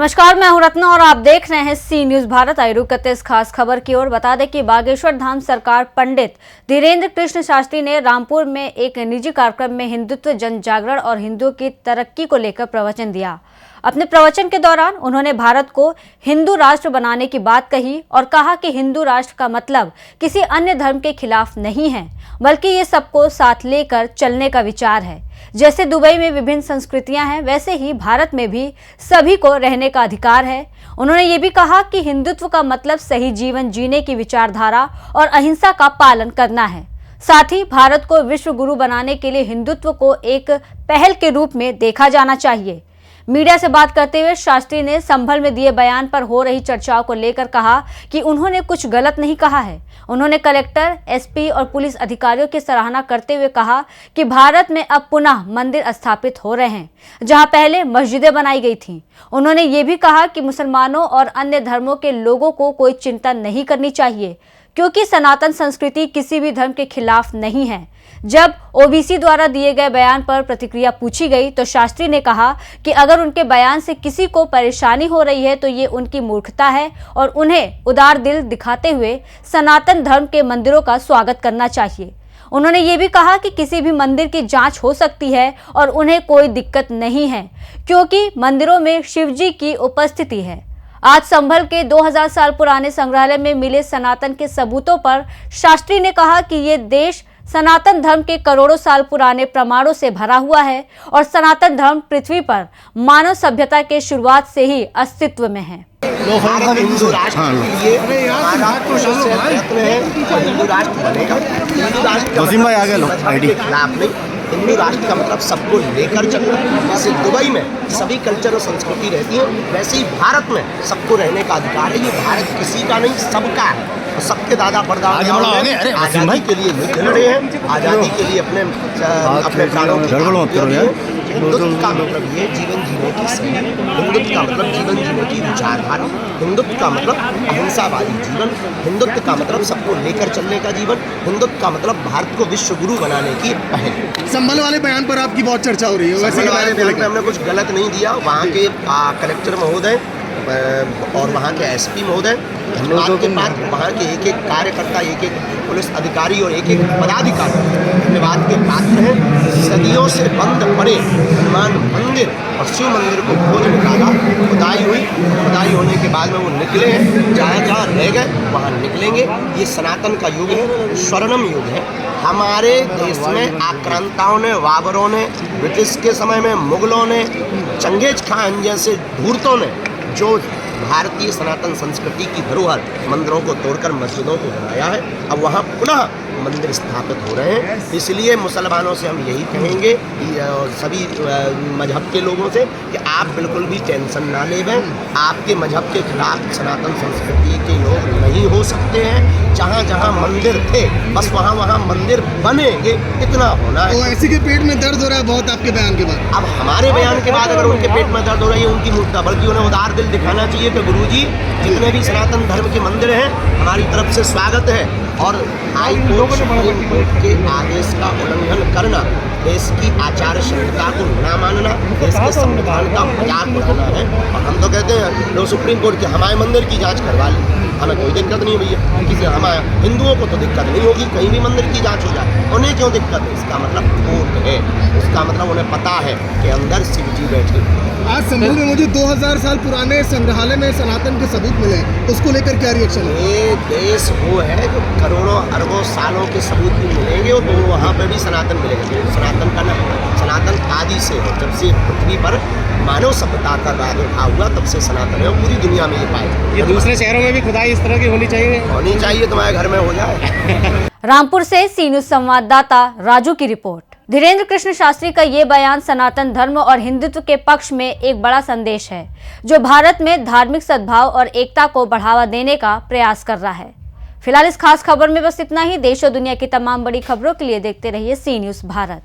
नमस्कार, मैं हूं रत्ना और आप देख रहे हैं सी न्यूज भारत। आइए रुक करते इस खास खबर की ओर। बता दें कि बागेश्वर धाम सरकार पंडित धीरेन्द्र कृष्ण शास्त्री ने रामपुर में एक निजी कार्यक्रम में हिंदुत्व, जन जागरण और हिंदुओं की तरक्की को लेकर प्रवचन दिया। अपने प्रवचन के दौरान उन्होंने भारत को हिंदू राष्ट्र बनाने की बात कही और कहा कि हिंदू राष्ट्र का मतलब किसी अन्य धर्म के खिलाफ नहीं है, बल्कि ये सबको साथ लेकर चलने का विचार है। जैसे दुबई में विभिन्न संस्कृतियां हैं, वैसे ही भारत में भी सभी को रहने का अधिकार है। उन्होंने ये भी कहा कि हिंदुत्व का मतलब सही जीवन जीने की विचारधारा और अहिंसा का पालन करना है। साथ ही भारत को विश्व गुरु बनाने के लिए हिंदुत्व को एक पहल के रूप में देखा जाना चाहिए। मीडिया से बात करते हुए शास्त्री ने संभल में दिए बयान पर हो रही चर्चाओं को लेकर कहा कि उन्होंने कुछ गलत नहीं कहा है। उन्होंने कलेक्टर, एसपी और पुलिस अधिकारियों की सराहना करते हुए कहा कि भारत में अब पुनः मंदिर स्थापित हो रहे हैं, जहां पहले मस्जिदें बनाई गई थीं। उन्होंने ये भी कहा कि मुसलमानों और अन्य धर्मों के लोगों को कोई चिंता नहीं करनी चाहिए, क्योंकि सनातन संस्कृति किसी भी धर्म के खिलाफ नहीं है। जब ओबीसी द्वारा दिए गए बयान पर प्रतिक्रिया पूछी गई तो शास्त्री ने कहा कि अगर उनके बयान से किसी को परेशानी हो रही है तो ये उनकी मूर्खता है और उन्हें उदार दिल दिखाते हुए सनातन धर्म के मंदिरों का स्वागत करना चाहिए। उन्होंने ये भी कहा कि किसी भी मंदिर की जांच हो सकती है और उन्हें कोई दिक्कत नहीं है, क्योंकि मंदिरों में शिव जी की उपस्थिति है। आज संभल के 2000 साल पुराने संग्रहालय में मिले सनातन के सबूतों पर शास्त्री ने कहा कि ये देश सनातन धर्म के करोड़ों साल पुराने प्रमाणों से भरा हुआ है और सनातन धर्म पृथ्वी पर मानव सभ्यता के शुरुआत से ही अस्तित्व में है। हिंदू राष्ट्र के लिए हिंदू राष्ट्र बनेगा। हिंदू राष्ट्र हिंदू राष्ट्र का मतलब सबको लेकर चलना। जैसे दुबई में सभी कल्चर और संस्कृति रहती है, वैसे ही भारत में सबको रहने का अधिकार है। ये भारत किसी का नहीं, सबका है। तो सबके दादा परदादा आज़ादी के लिए युद्ध लड़े हैं, आज़ादी के लिए अपने प्राणों की। हिंदुत्व का मतलब ये जीवन जीने की सही, हिंदुत्व का मतलब जीवन जीने की विचारधारा, हिंदुत्व का मतलब अहिंसावादी जीवन, हिंदुत्व का मतलब सबको लेकर चलने का जीवन, हिंदुत्व का मतलब भारत को विश्व गुरु बनाने की पहल। संभल वाले बयान पर आपकी बहुत चर्चा हो रही है। संभल वाले बयान में हमने कुछ गलत नहीं दिया। वहाँ के कलेक्टर महोदय और वहाँ के एसपी महोदय धन्यवाद के पात्र, वहाँ के एक एक कार्यकर्ता, एक एक पुलिस अधिकारी और एक एक पदाधिकारी धन्यवाद के पात्र हैं। सदियों से बंद पड़े हनुमान मंदिर और शिव मंदिर को खोज निकाला, खुदाई हुई, खुदाई होने के बाद में वो निकले हैं। जहाँ जहाँ रह गए वहाँ निकलेंगे। ये सनातन का युग है, स्वर्णिम युग है। हमारे देश में आक्रांताओं ने, बाबरों ने, ब्रिटिश के समय में मुगलों ने, चंगेज खान जैसे धूर्तों ने जो भारतीय सनातन संस्कृति की धरोहर मंदिरों को तोड़कर मस्जिदों को बनाया है, अब वहाँ पुनः मंदिर स्थापित हो रहे हैं। इसलिए मुसलमानों से हम यही कहेंगे, सभी मजहब के लोगों से, कि आप बिल्कुल भी टेंशन ना लें। आपके मजहब के खिलाफ सनातन संस्कृति के लोग नहीं हो सकते हैं। जहाँ जहाँ मंदिर थे बस वहाँ वहाँ मंदिर बनेंगे, इतना होना है। तो ऐसे के पेट में दर्द हो रहा है बहुत आपके बयान के बाद। अब हमारे बयान के बाद अगर उनके पेट में दर्द हो रही है, उनकी मूर्खता, बल्कि उन्हें उदार दिल दिखाना चाहिए कि गुरुजी, जितने भी सनातन धर्म के मंदिर हैं हमारी तरफ से स्वागत है। और हाईकोर्ट सुप्रीम कोर्ट के आदेश का उल्लंघन करना, देश की आचार संहिता को ना मानना, देश के संविधान का मजाक उड़ाना है। और हम तो कहते हैं लोग सुप्रीम कोर्ट के हमारे मंदिर की जांच करवा लें, हमें कोई दिक्कत नहीं भैया। किसी हमारे हिंदुओं को तो दिक्कत नहीं होगी, कहीं भी मंदिर की जांच हो जाए। उन्हें क्यों दिक्कत है? इसका मतलब कोर्ट है, इसका मतलब उन्हें पता है कि अंदर शिव जी बैठे। आज संभल में मुझे 2000 साल पुराने संग्रहालय में सनातन के सबूत मिले, उसको लेकर क्या रिएक्शन है? ये देश वो है जो करोड़ों अरबों सालों के सबूत भी मिलेंगे और वहाँ पे भी सनातन मिलेगा। सनातन का नाम, सनातन आदि से है, जब से पृथ्वी पर मानव सभ्यता का प्रादुर्भाव हुआ तब से सनातन है, पूरी दुनिया में ये पाए। ये दूसरे शहरों में भी खुदाई इस तरह की होनी चाहिए, तुम्हारे घर में हो जाए। रामपुर से सी न्यूज संवाददाता राजू की रिपोर्ट। धीरेन्द्र कृष्ण शास्त्री का ये बयान सनातन धर्म और हिंदुत्व के पक्ष में एक बड़ा संदेश है, जो भारत में धार्मिक सद्भाव और एकता को बढ़ावा देने का प्रयास कर रहा है। फिलहाल इस खास खबर में बस इतना ही। देश और दुनिया की तमाम बड़ी खबरों के लिए देखते रहिए सी न्यूज भारत।